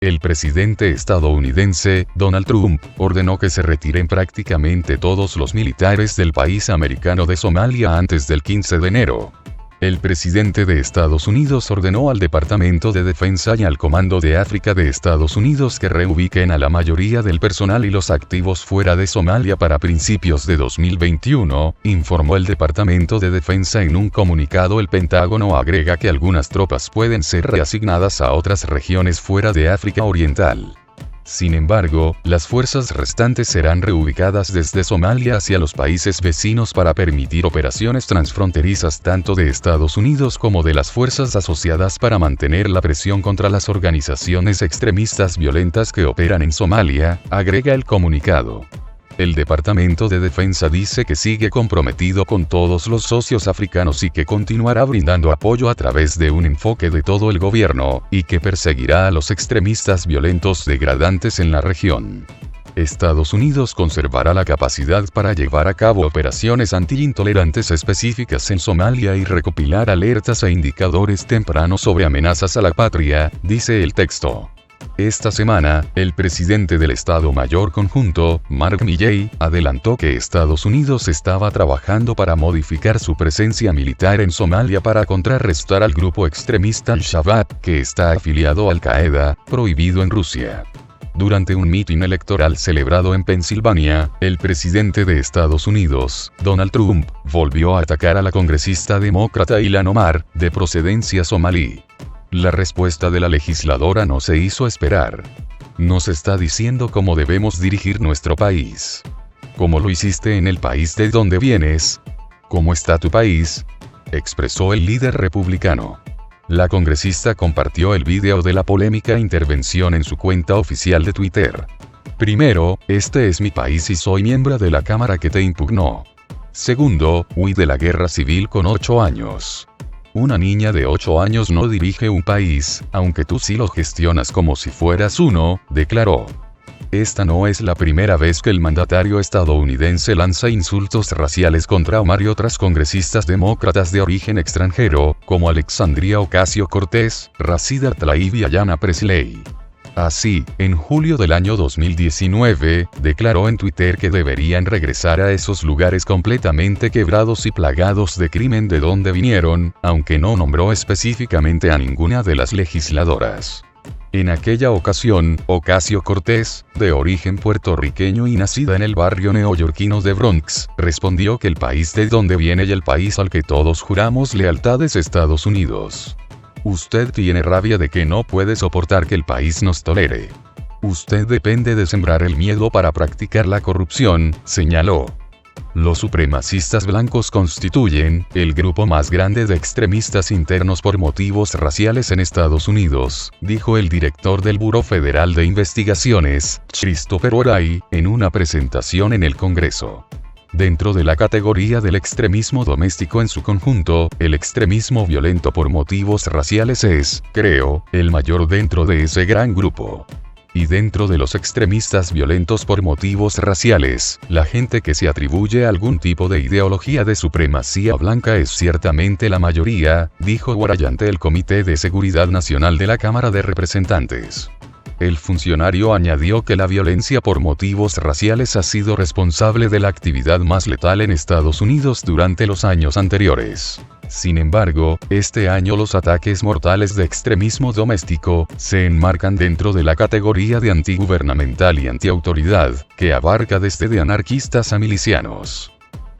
El presidente estadounidense, Donald Trump, ordenó que se retiren prácticamente todos los militares del país americano de Somalia antes del 15 de enero. El presidente de Estados Unidos ordenó al Departamento de Defensa y al Comando de África de Estados Unidos que reubiquen a la mayoría del personal y los activos fuera de Somalia para principios de 2021, informó el Departamento de Defensa en un comunicado. El Pentágono agrega que algunas tropas pueden ser reasignadas a otras regiones fuera de África Oriental. Sin embargo, las fuerzas restantes serán reubicadas desde Somalia hacia los países vecinos para permitir operaciones transfronterizas tanto de Estados Unidos como de las fuerzas asociadas para mantener la presión contra las organizaciones extremistas violentas que operan en Somalia, agrega el comunicado. El Departamento de Defensa dice que sigue comprometido con todos los socios africanos y que continuará brindando apoyo a través de un enfoque de todo el gobierno, y que perseguirá a los extremistas violentos degradantes en la región. Estados Unidos conservará la capacidad para llevar a cabo operaciones anti-intolerantes específicas en Somalia y recopilar alertas e indicadores tempranos sobre amenazas a la patria, dice el texto. Esta semana, el presidente del Estado Mayor Conjunto, Mark Milley, adelantó que Estados Unidos estaba trabajando para modificar su presencia militar en Somalia para contrarrestar al grupo extremista Al-Shabaab, que está afiliado a Al-Qaeda, prohibido en Rusia. Durante un mitin electoral celebrado en Pensilvania, el presidente de Estados Unidos, Donald Trump, volvió a atacar a la congresista demócrata Ilhan Omar, de procedencia somalí. La respuesta de la legisladora no se hizo esperar. Nos está diciendo cómo debemos dirigir nuestro país. ¿Cómo lo hiciste en el país de donde vienes? ¿Cómo está tu país?, expresó el líder republicano. La congresista compartió el video de la polémica intervención en su cuenta oficial de Twitter. Primero, este es mi país y soy miembro de la Cámara que te impugnó. Segundo, huí de la guerra civil con 8 años. Una niña de 8 años no dirige un país, aunque tú sí lo gestionas como si fueras uno, declaró. Esta no es la primera vez que el mandatario estadounidense lanza insultos raciales contra Omar y otras congresistas demócratas de origen extranjero, como Alexandria Ocasio-Cortez, Rashida Tlaib y Ayanna Presley. Así, en julio del año 2019, declaró en Twitter que deberían regresar a esos lugares completamente quebrados y plagados de crimen de donde vinieron, aunque no nombró específicamente a ninguna de las legisladoras. En aquella ocasión, Ocasio-Cortez, de origen puertorriqueño y nacida en el barrio neoyorquino de Bronx, respondió que el país de donde viene y el país al que todos juramos lealtad es Estados Unidos. Usted tiene rabia de que no puede soportar que el país nos tolere. Usted depende de sembrar el miedo para practicar la corrupción, señaló. Los supremacistas blancos constituyen el grupo más grande de extremistas internos por motivos raciales en Estados Unidos, dijo el director del Buró Federal de Investigaciones, Christopher Wray, en una presentación en el Congreso. Dentro de la categoría del extremismo doméstico en su conjunto, el extremismo violento por motivos raciales es, creo, el mayor dentro de ese gran grupo. Y dentro de los extremistas violentos por motivos raciales, la gente que se atribuye algún tipo de ideología de supremacía blanca es ciertamente la mayoría, dijo Wray ante el Comité de Seguridad Nacional de la Cámara de Representantes. El funcionario añadió que la violencia por motivos raciales ha sido responsable de la actividad más letal en Estados Unidos durante los años anteriores. Sin embargo, este año los ataques mortales de extremismo doméstico se enmarcan dentro de la categoría de antigubernamental y antiautoridad, que abarca desde de anarquistas a milicianos.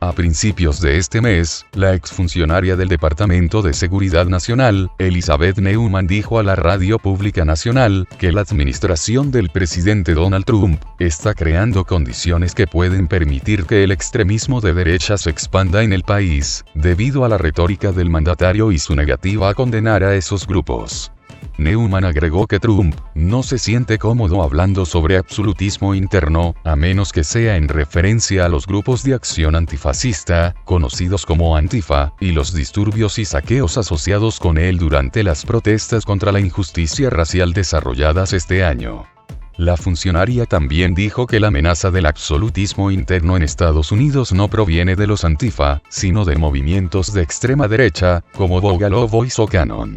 A principios de este mes, la exfuncionaria del Departamento de Seguridad Nacional, Elizabeth Neumann, dijo a la Radio Pública Nacional que la administración del presidente Donald Trump está creando condiciones que pueden permitir que el extremismo de derecha se expanda en el país, debido a la retórica del mandatario y su negativa a condenar a esos grupos. Neumann agregó que Trump no se siente cómodo hablando sobre absolutismo interno, a menos que sea en referencia a los grupos de acción antifascista, conocidos como Antifa, y los disturbios y saqueos asociados con él durante las protestas contra la injusticia racial desarrolladas este año. La funcionaria también dijo que la amenaza del absolutismo interno en Estados Unidos no proviene de los Antifa, sino de movimientos de extrema derecha, como Boogaloo Boys o Qanon.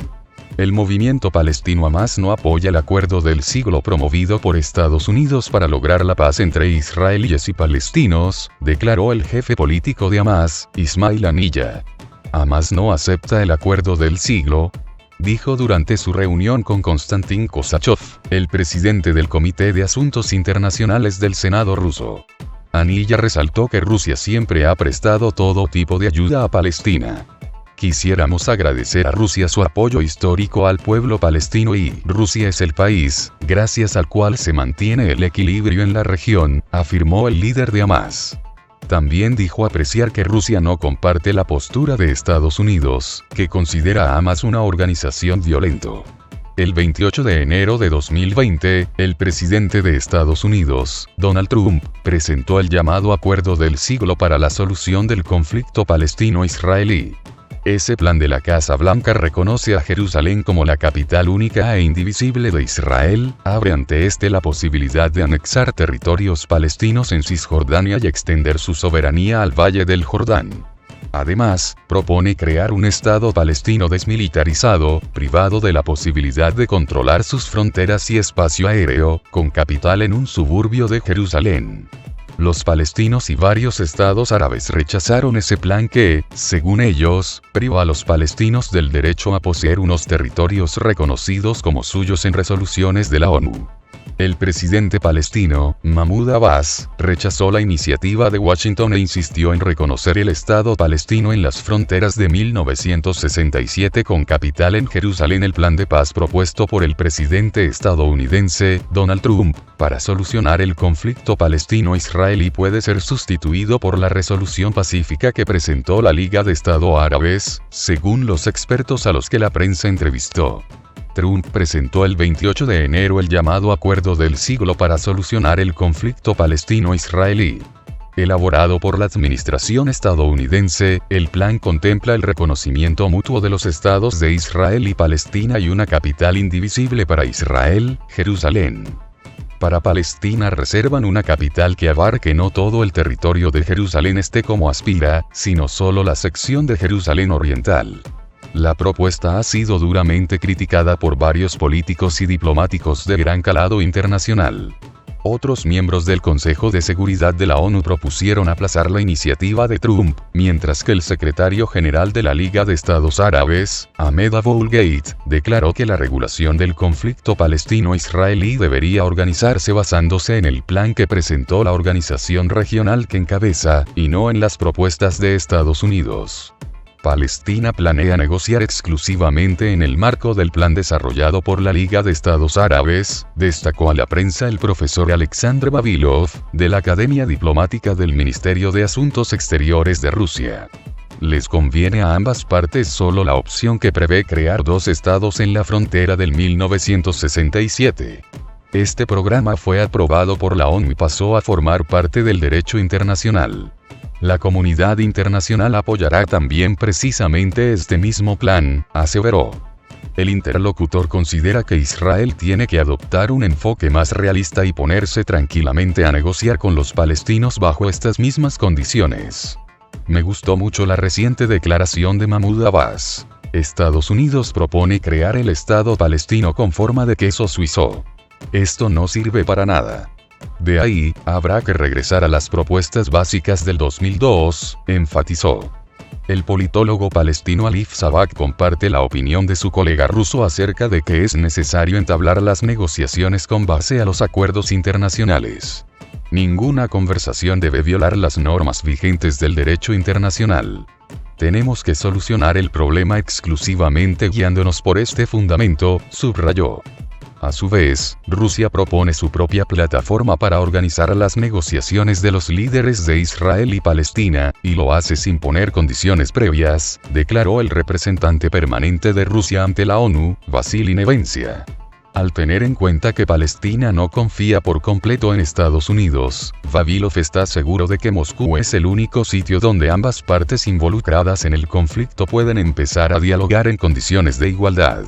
El movimiento palestino Hamás no apoya el acuerdo del siglo promovido por Estados Unidos para lograr la paz entre israelíes y palestinos, declaró el jefe político de Hamás, Ismail Haniyeh. Hamás no acepta el acuerdo del siglo, dijo durante su reunión con Konstantin Kosachev, el presidente del Comité de Asuntos Internacionales del Senado ruso. Haniyeh resaltó que Rusia siempre ha prestado todo tipo de ayuda a Palestina. Quisiéramos agradecer a Rusia su apoyo histórico al pueblo palestino y Rusia es el país, gracias al cual se mantiene el equilibrio en la región, afirmó el líder de Hamás. También dijo apreciar que Rusia no comparte la postura de Estados Unidos, que considera a Hamás una organización violenta. El 28 de enero de 2020, el presidente de Estados Unidos, Donald Trump, presentó el llamado Acuerdo del Siglo para la solución del conflicto palestino-israelí. Ese plan de la Casa Blanca reconoce a Jerusalén como la capital única e indivisible de Israel, abre ante este la posibilidad de anexar territorios palestinos en Cisjordania y extender su soberanía al Valle del Jordán. Además, propone crear un Estado palestino desmilitarizado, privado de la posibilidad de controlar sus fronteras y espacio aéreo, con capital en un suburbio de Jerusalén. Los palestinos y varios estados árabes rechazaron ese plan que, según ellos, priva a los palestinos del derecho a poseer unos territorios reconocidos como suyos en resoluciones de la ONU. El presidente palestino, Mahmoud Abbas, rechazó la iniciativa de Washington e insistió en reconocer el Estado palestino en las fronteras de 1967 con capital en Jerusalén. El plan de paz propuesto por el presidente estadounidense, Donald Trump, para solucionar el conflicto palestino-israelí puede ser sustituido por la resolución pacífica que presentó la Liga de Estados Árabes, según los expertos a los que la prensa entrevistó. Trump presentó el 28 de enero el llamado Acuerdo del Siglo para solucionar el conflicto palestino-israelí. Elaborado por la administración estadounidense, el plan contempla el reconocimiento mutuo de los estados de Israel y Palestina y una capital indivisible para Israel, Jerusalén. Para Palestina reservan una capital que abarque no todo el territorio de Jerusalén este como aspira, sino solo la sección de Jerusalén Oriental. La propuesta ha sido duramente criticada por varios políticos y diplomáticos de gran calado internacional. Otros miembros del Consejo de Seguridad de la ONU propusieron aplazar la iniciativa de Trump, mientras que el secretario general de la Liga de Estados Árabes, Ahmed Aboulgate, declaró que la regulación del conflicto palestino-israelí debería organizarse basándose en el plan que presentó la organización regional que encabeza, y no en las propuestas de Estados Unidos. Palestina planea negociar exclusivamente en el marco del plan desarrollado por la Liga de Estados Árabes, destacó a la prensa el profesor Alexander Babilov, de la Academia Diplomática del Ministerio de Asuntos Exteriores de Rusia. Les conviene a ambas partes solo la opción que prevé crear dos estados en la frontera del 1967. Este programa fue aprobado por la ONU y pasó a formar parte del derecho internacional. La comunidad internacional apoyará también precisamente este mismo plan, aseveró. El interlocutor considera que Israel tiene que adoptar un enfoque más realista y ponerse tranquilamente a negociar con los palestinos bajo estas mismas condiciones. Me gustó mucho la reciente declaración de Mahmoud Abbas. Estados Unidos propone crear el Estado palestino con forma de queso suizo. Esto no sirve para nada. De ahí, habrá que regresar a las propuestas básicas del 2002, enfatizó. El politólogo palestino Alif Sabak comparte la opinión de su colega ruso acerca de que es necesario entablar las negociaciones con base a los acuerdos internacionales. Ninguna conversación debe violar las normas vigentes del derecho internacional. Tenemos que solucionar el problema exclusivamente guiándonos por este fundamento, subrayó. A su vez, Rusia propone su propia plataforma para organizar las negociaciones de los líderes de Israel y Palestina, y lo hace sin poner condiciones previas, declaró el representante permanente de Rusia ante la ONU, Vasily Nevencia. Al tener en cuenta que Palestina no confía por completo en Estados Unidos, Babilov está seguro de que Moscú es el único sitio donde ambas partes involucradas en el conflicto pueden empezar a dialogar en condiciones de igualdad.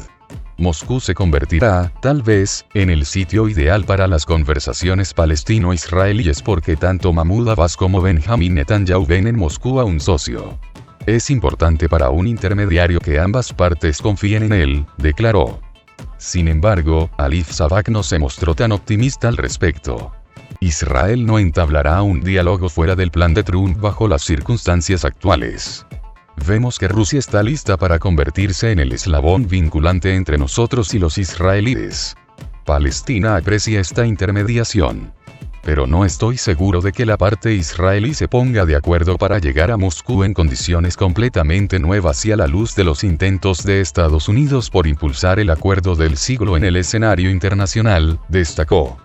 Moscú se convertirá, tal vez, en el sitio ideal para las conversaciones palestino-israelíes porque tanto Mahmoud Abbas como Benjamin Netanyahu ven en Moscú a un socio. Es importante para un intermediario que ambas partes confíen en él, declaró. Sin embargo, Alif Sabak no se mostró tan optimista al respecto. Israel no entablará un diálogo fuera del plan de Trump bajo las circunstancias actuales. Vemos que Rusia está lista para convertirse en el eslabón vinculante entre nosotros y los israelíes. Palestina aprecia esta intermediación. Pero no estoy seguro de que la parte israelí se ponga de acuerdo para llegar a Moscú en condiciones completamente nuevas y a la luz de los intentos de Estados Unidos por impulsar el acuerdo del siglo en el escenario internacional, destacó.